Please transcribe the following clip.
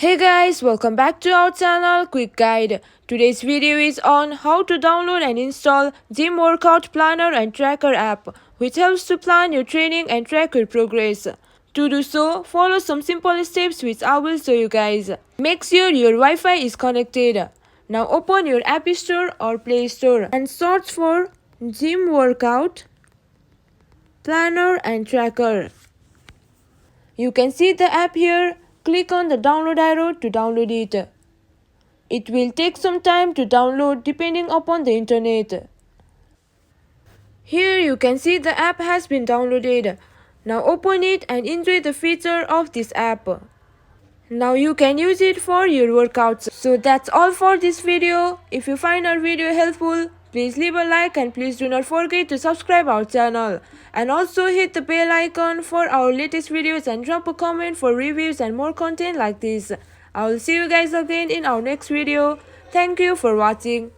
Hey guys, welcome back to our channel Quick Guide. Today's video is on how to download and install Gym Workout Planner and Tracker app, which helps to plan your training and track your progress. To do so, follow some simple steps which I will show you guys. Make sure your Wi-Fi is connected. Now open your App Store or Play Store and search for Gym Workout Planner and Tracker. You can see the app here. Click on the download arrow to download it. It will take some time to download depending upon the internet. Here you can see the app has been downloaded. Now open it and enjoy the feature of this app. Now you can use it for your workouts. So that's all for this video. If you find our video helpful, please leave a like and please do not forget to subscribe our channel. And also hit the bell icon for our latest videos and drop a comment for reviews and more content like this. I will see you guys again in our next video. Thank you for watching.